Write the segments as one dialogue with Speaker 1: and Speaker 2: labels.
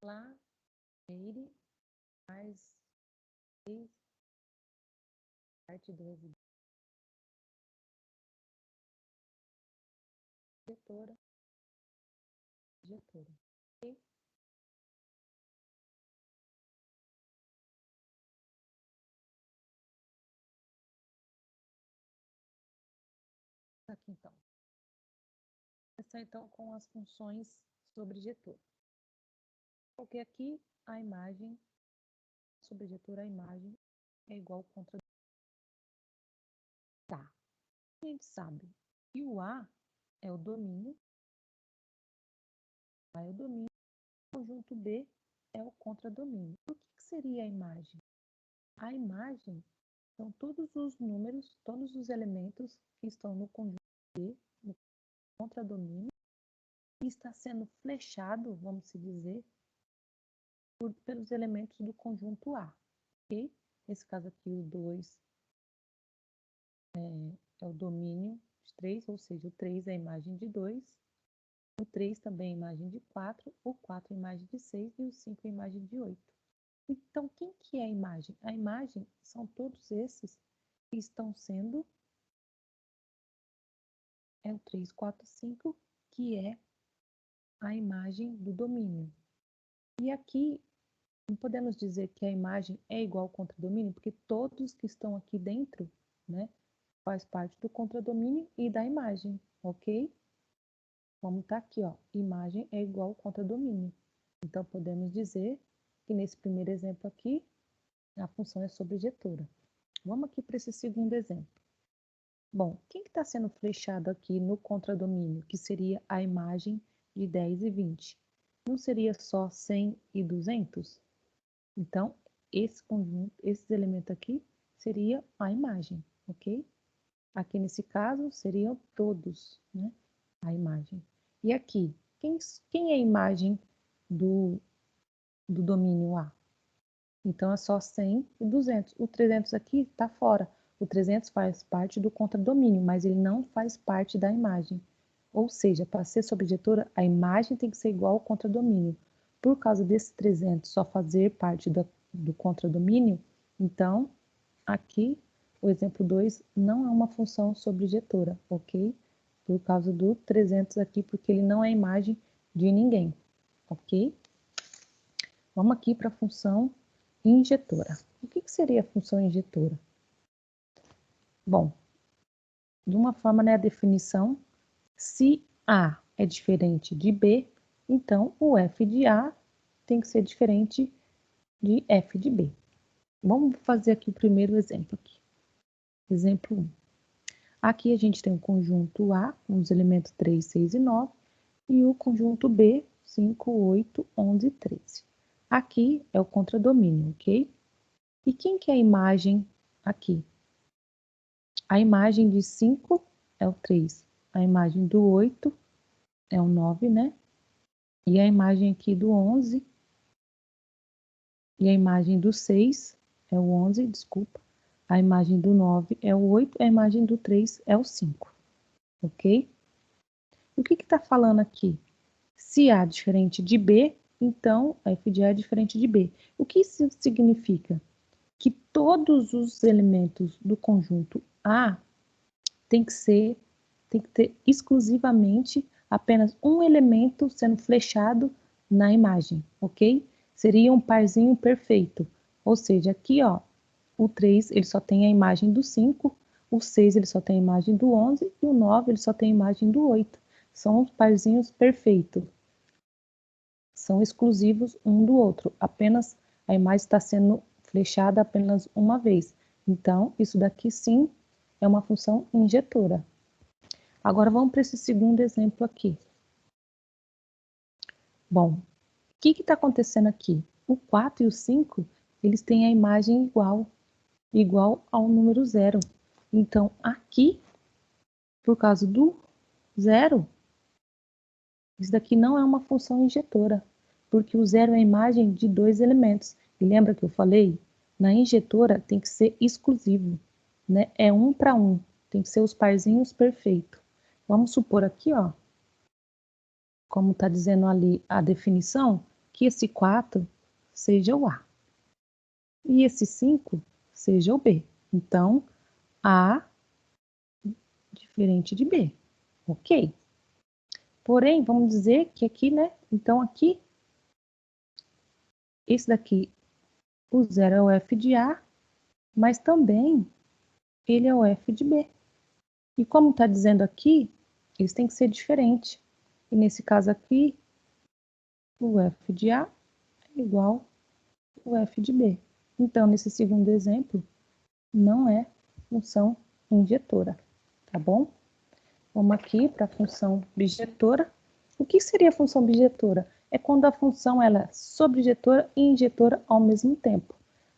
Speaker 1: lá, ele mais 6 parte do residuo injetora, injetora. Ok? Aqui então. Vou começar então com as funções sobre injetor. Coloquei aqui a imagem, sobre injetor a imagem é igual contra. Tá. A gente sabe que o A é o domínio, A é o domínio, o conjunto B é o contradomínio. O que seria a imagem? A imagem são todos os números, todos os elementos que estão no conjunto B, no contradomínio, e está sendo flechado, vamos dizer, pelos elementos do conjunto A, ok? Nesse caso aqui, o 2 é o domínio de 3, ou seja, o 3 é a imagem de 2, o 3 também é a imagem de 4, o 4 é a imagem de 6 e o 5 é a imagem de 8. Então, quem que é a imagem? A imagem são todos esses que estão sendo, é o 3, 4, 5, que é a imagem do domínio. E aqui, não podemos dizer que a imagem é igual ao contradomínio, porque todos que estão aqui dentro, né, faz parte do contradomínio e da imagem, ok? Vamos estar aqui, ó, imagem é igual ao contradomínio. Então, podemos dizer que nesse primeiro exemplo aqui, a função é sobrejetora. Vamos aqui para esse segundo exemplo. Bom, quem que está sendo flechado aqui no contradomínio, que seria a imagem de 10 e 20? Não seria só 100 e 200? Então, esse conjunto, esses elementos aqui, seria a imagem, ok? Aqui nesse caso, seriam todos, né? A imagem. E aqui, quem é a imagem do domínio A? Então, é só 100 e 200. O 300 aqui está fora. O 300 faz parte do contradomínio, mas ele não faz parte da imagem. Ou seja, para ser sobrejetora, a imagem tem que ser igual ao contradomínio. Por causa desse 300 só fazer parte do contradomínio, então, aqui, o exemplo 2 não é uma função sobrejetora, ok? Por causa do 300 aqui, porque ele não é imagem de ninguém, ok? Vamos aqui para a função injetora. O que seria a função injetora? Bom, de uma forma, né, a definição, se A é diferente de B, então o F de A tem que ser diferente de F de B. Vamos fazer aqui o primeiro exemplo. Aqui. Exemplo 1. Aqui a gente tem o conjunto A, com os elementos 3, 6 e 9, e o conjunto B, 5, 8, 11 e 13. Aqui é o contradomínio, ok? E quem que é a imagem aqui? A imagem de 5 é o 3, a imagem do 8 é o 9, né? E a imagem aqui do 11, e a imagem do 6 é o 11, desculpa. A imagem do 9 é o 8, a imagem do 3 é o 5, ok? E o que está falando aqui? Se A é diferente de B, então a F de A é diferente de B. O que isso significa? Que todos os elementos do conjunto A tem que ter exclusivamente apenas um elemento sendo flechado na imagem, ok? Seria um parzinho perfeito. Ou seja, aqui, ó, o 3 ele só tem a imagem do 5, o 6 ele só tem a imagem do 11 e o 9 ele só tem a imagem do 8. São os parzinhos perfeitos. São exclusivos um do outro. Apenas a imagem está sendo flechada apenas uma vez. Então, isso daqui sim é uma função injetora. Agora vamos para esse segundo exemplo aqui. Bom, o que está acontecendo aqui? O 4 e o 5, eles têm a imagem igual ao número 0. Então, aqui, por causa do 0, isso daqui não é uma função injetora, porque o 0 é a imagem de dois elementos. E lembra que eu falei? Na injetora tem que ser exclusivo, né? É um para um, tem que ser os parzinhos perfeitos. Vamos supor aqui, ó, como está dizendo ali a definição, que esse 4 seja o A. E esse 5 seja o B. Então, A diferente de B. Ok? Porém, vamos dizer que aqui, né? Então, aqui, esse daqui, o 0 é o F de A, mas também ele é o F de B. E como está dizendo aqui, eles têm que ser diferentes. E nesse caso aqui, o F de A é igual ao F de B. Então, nesse segundo exemplo, não é função injetora, tá bom? Vamos aqui para a função bijetora. O que seria a função bijetora? É quando a função ela é sobrejetora e injetora ao mesmo tempo.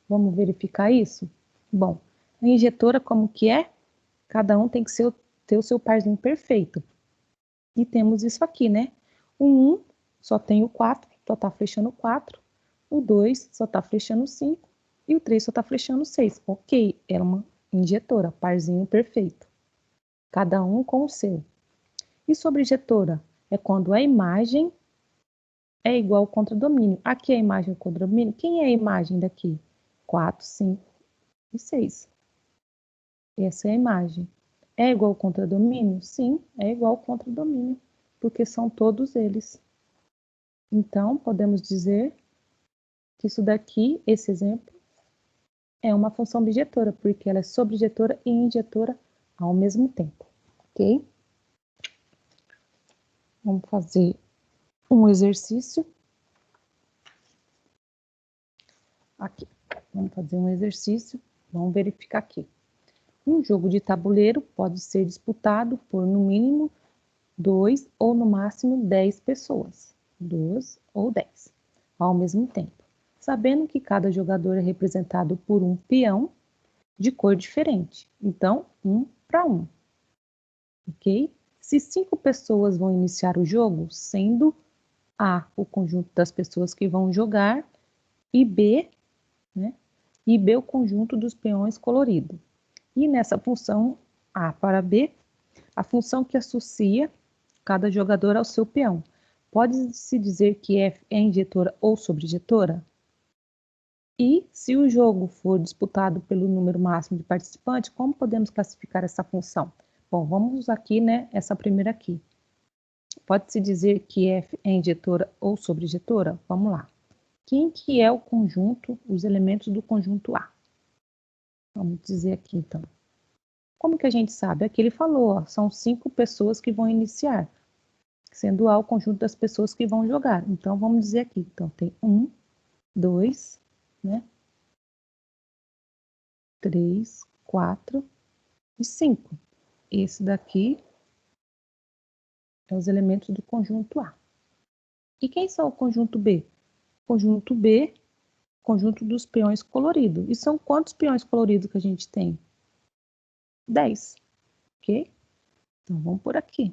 Speaker 1: Vamos verificar isso? Bom, a injetora como que é? Cada um tem que ter o seu parzinho perfeito. E temos isso aqui, né? O 1 só tem o 4, só está flechando 4. O 2 só está flechando 5. E o 3 só está flechando 6. Ok, é uma injetora, parzinho perfeito. Cada um com o seu. E sobrejetora? É quando a imagem é igual ao contradomínio. Aqui é a imagem do contradomínio. Quem é a imagem daqui? 4, 5 e 6. Essa é a imagem. É igual ao contradomínio? Sim, é igual ao contradomínio, porque são todos eles. Então, podemos dizer que isso daqui, esse exemplo, é uma função bijetora, porque ela é sobrejetora e injetora ao mesmo tempo, ok? Vamos fazer um exercício. Aqui, vamos fazer um exercício, vamos verificar aqui. Um jogo de tabuleiro pode ser disputado por no mínimo 2 ou no máximo 10 pessoas, 2 ou 10, ao mesmo tempo, sabendo que cada jogador é representado por um peão de cor diferente. Então, 1 para 1, ok? Se 5 pessoas vão iniciar o jogo, sendo A o conjunto das pessoas que vão jogar e B, né? E B o conjunto dos peões colorido. E nessa função A para B, a função que associa cada jogador ao seu peão. Pode-se dizer que F é injetora ou sobrejetora? E se o jogo for disputado pelo número máximo de participantes, como podemos classificar essa função? Bom, vamos aqui, né, essa primeira aqui. Pode-se dizer que F é injetora ou sobrejetora? Vamos lá. Quem que é o conjunto, os elementos do conjunto A? Vamos dizer aqui, então. Como que a gente sabe? Aqui ele falou, ó, são 5 pessoas que vão iniciar, sendo A o conjunto das pessoas que vão jogar. Então, vamos dizer aqui. Então, tem 1, 2, né? 3, 4 e 5. Esse daqui é os elementos do conjunto A. E quem são o conjunto B? Conjunto B, conjunto dos peões coloridos. E são quantos peões coloridos que a gente tem? 10, ok? Então, vamos por aqui.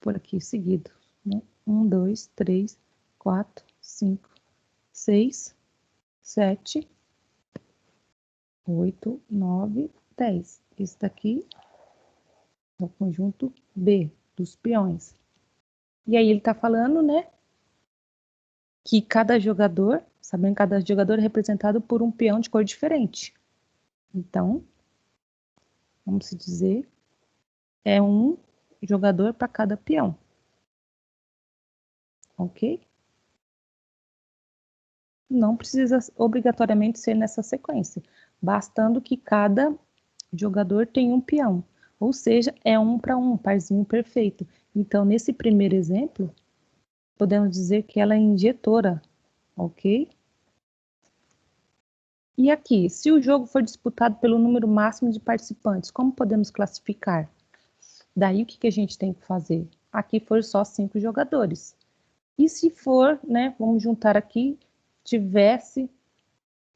Speaker 1: Por aqui seguido. Né? 1, 2, 3, 4, 5, 6, 7, 8, 9, 10. Esse daqui é o conjunto B, dos peões. E aí ele está falando, né, que cada jogador, sabendo que cada jogador é representado por um peão de cor diferente. Então, vamos se dizer, é um jogador para cada peão. Ok? Não precisa obrigatoriamente ser nessa sequência, bastando que cada jogador tenha um peão. Ou seja, é 1 para 1, parzinho perfeito. Então, nesse primeiro exemplo, podemos dizer que ela é injetora, ok? E aqui, se o jogo for disputado pelo número máximo de participantes, como podemos classificar? Daí o que a gente tem que fazer? Aqui foram só 5 jogadores. E se for, né, vamos juntar aqui,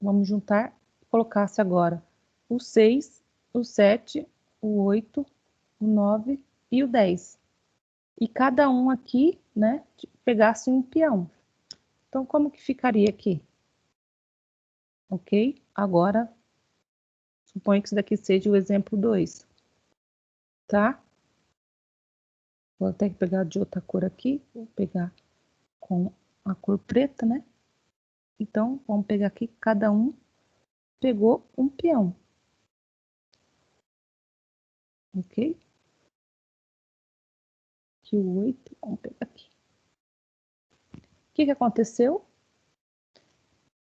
Speaker 1: vamos juntar, colocasse agora o 6, o 7, o 8, o 9 e o 10. E cada um aqui, né, pegasse um peão. Então, como que ficaria aqui? Ok? Agora, suponho que isso daqui seja o exemplo 2. Tá? Vou até pegar de outra cor aqui. Vou pegar com a cor preta, né? Então, vamos pegar aqui, cada um pegou um peão. Ok? Aqui o 8, vamos pegar aqui. O que aconteceu?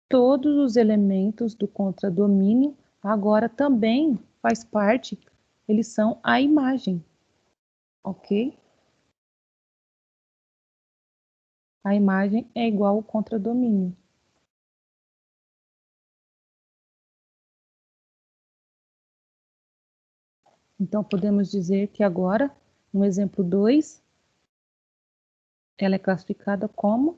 Speaker 1: Todos os elementos do contradomínio agora também faz parte, eles são a imagem, ok? A imagem é igual ao contradomínio. Então, podemos dizer que agora, no exemplo 2, ela é classificada como